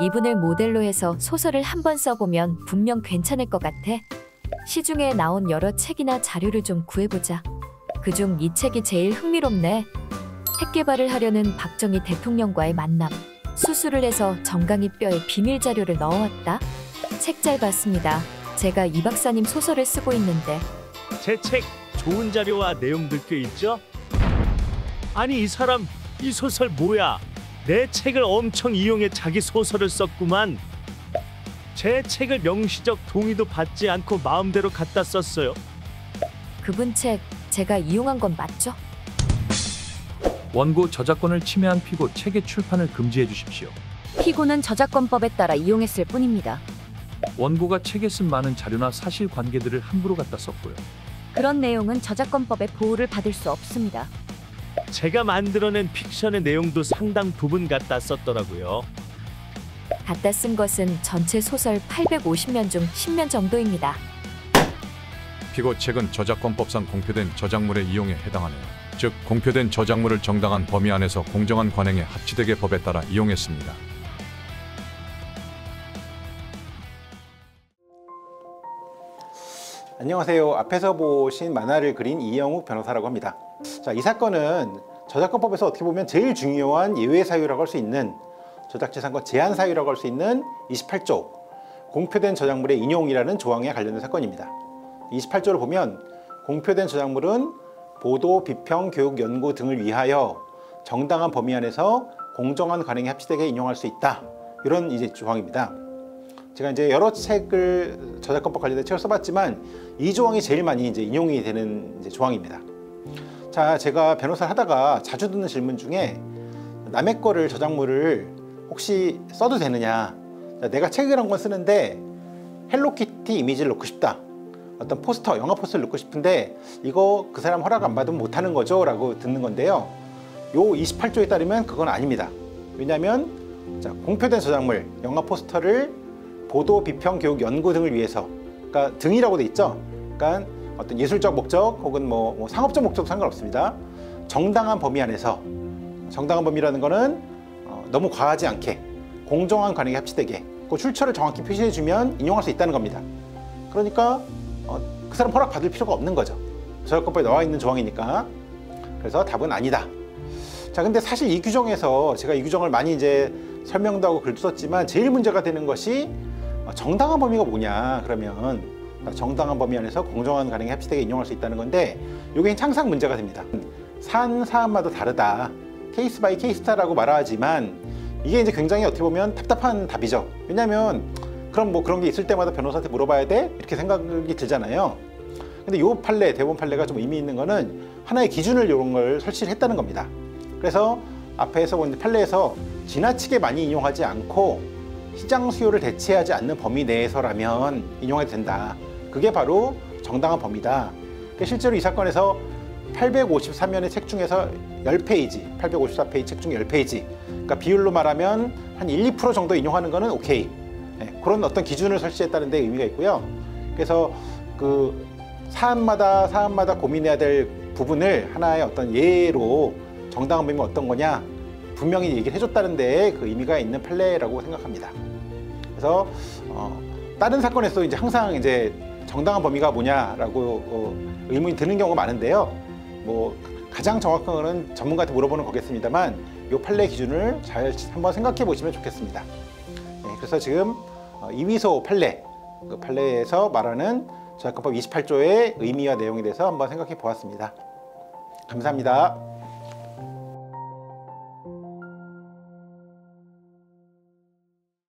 이분을 모델로 해서 소설을 한번 써보면 분명 괜찮을 것 같아. 시중에 나온 여러 책이나 자료를 좀 구해보자. 그중 이 책이 제일 흥미롭네. 핵 개발을 하려는 박정희 대통령과의 만남. 수술을 해서 정강이 뼈에 비밀 자료를 넣어왔다. 책 잘 봤습니다. 제가 이 박사님 소설을 쓰고 있는데. 제 책 좋은 자료와 내용들 꽤 있죠? 아니 이 사람 이 소설 뭐야? 내 책을 엄청 이용해 자기 소설을 썼구만. 제 책을 명시적 동의도 받지 않고 마음대로 갖다 썼어요. 그분 책 제가 이용한 건 맞죠? 원고 저작권을 침해한 피고 책의 출판을 금지해 주십시오. 피고는 저작권법에 따라 이용했을 뿐입니다. 원고가 책에 쓴 많은 자료나 사실관계들을 함부로 갖다 썼고요. 그런 내용은 저작권법의 보호를 받을 수 없습니다. 제가 만들어낸 픽션의 내용도 상당 부분 갖다 썼더라고요. 갖다 쓴 것은 전체 소설 850면 중 10면 정도입니다. 피고 책은 저작권법상 공표된 저작물의 이용에 해당하네요. 즉 공표된 저작물을 정당한 범위 안에서 공정한 관행에 합치되게 법에 따라 이용했습니다. 안녕하세요. 앞에서 보신 만화를 그린 이영욱 변호사라고 합니다. 자, 이 사건은 저작권법에서 어떻게 보면 제일 중요한 예외 사유라고 할 수 있는 저작재산권 제한 사유라고 할 수 있는 28조 공표된 저작물의 인용이라는 조항에 관련된 사건입니다. 28조를 보면 공표된 저작물은 보도, 비평, 교육, 연구 등을 위하여 정당한 범위 안에서 공정한 관행에 합치되게 인용할 수 있다. 이런 이제 조항입니다. 제가 이제 여러 책을 저작권법 관련된 책을 써봤지만 이 조항이 제일 많이 이제 인용이 되는 이제 조항입니다. 자, 제가 변호사를 하다가 자주 듣는 질문 중에 남의 거를 저작물을 혹시 써도 되느냐? 자, 내가 책을 한 권 쓰는데 헬로키티 이미지를 넣고 싶다. 어떤 포스터, 영화 포스터를 넣고 싶은데 이거 그 사람 허락 안 받으면 못하는 거죠? 라고 듣는 건데요. 요 28조에 따르면 그건 아닙니다. 왜냐하면 자, 공표된 저작물, 영화 포스터를 보도, 비평, 교육, 연구 등을 위해서 그러니까 등이라고 돼 있죠. 그러니까 어떤 예술적 목적 혹은 뭐 상업적 목적 상관없습니다. 정당한 범위 안에서 정당한 범위라는 거는 너무 과하지 않게 공정한 관행에 합치되게 그 출처를 정확히 표시해주면 인용할 수 있다는 겁니다. 그러니까 그 사람 허락 받을 필요가 없는 거죠. 저작권법에 나와 있는 조항이니까. 그래서 답은 아니다. 자, 근데 사실 이 규정에서 제가 이 규정을 많이 이제 설명도 하고 글도 썼지만 제일 문제가 되는 것이 정당한 범위가 뭐냐 그러면 정당한 범위 안에서 공정한 관행에 합치되게 인용할 수 있다는 건데 이게 항상 문제가 됩니다. 사안마다 다르다. 케이스 바이 케이스다라고 말하지만 이게 이제 굉장히 어떻게 보면 답답한 답이죠. 왜냐하면 그럼 뭐 그런 게 있을 때마다 변호사한테 물어봐야 돼? 이렇게 생각이 들잖아요. 근데 요 판례, 대법원 판례가 좀 의미 있는 거는 하나의 기준을 이런 걸 설치를 했다는 겁니다. 그래서 앞에서 본 판례에서 지나치게 많이 인용하지 않고 시장 수요를 대체하지 않는 범위 내에서라면 인용해도 된다. 그게 바로 정당한 범위다. 실제로 이 사건에서 853면의 책 중에서 10페이지, 854페이지 책 중 10페이지 그러니까 비율로 말하면 한 1, 2% 정도 인용하는 거는 오케이. 네, 그런 어떤 기준을 설치했다는 데 의미가 있고요. 그래서 그 사안마다 고민해야 될 부분을 하나의 어떤 예로 정당한 범위가 어떤 거냐 분명히 얘기를 해줬다는 데에 그 의미가 있는 판례라고 생각합니다. 그래서 다른 사건에서 이제 항상 이제 정당한 범위가 뭐냐라고 의문이 드는 경우가 많은데요. 뭐 가장 정확한 거는 전문가한테 물어보는 거겠습니다만 이 판례 기준을 잘 한번 생각해 보시면 좋겠습니다. 네, 그래서 지금 이위소 판례, 그 판례에서 말하는 저작권법 28조의 의미와 내용에 대해서 한번 생각해 보았습니다. 감사합니다.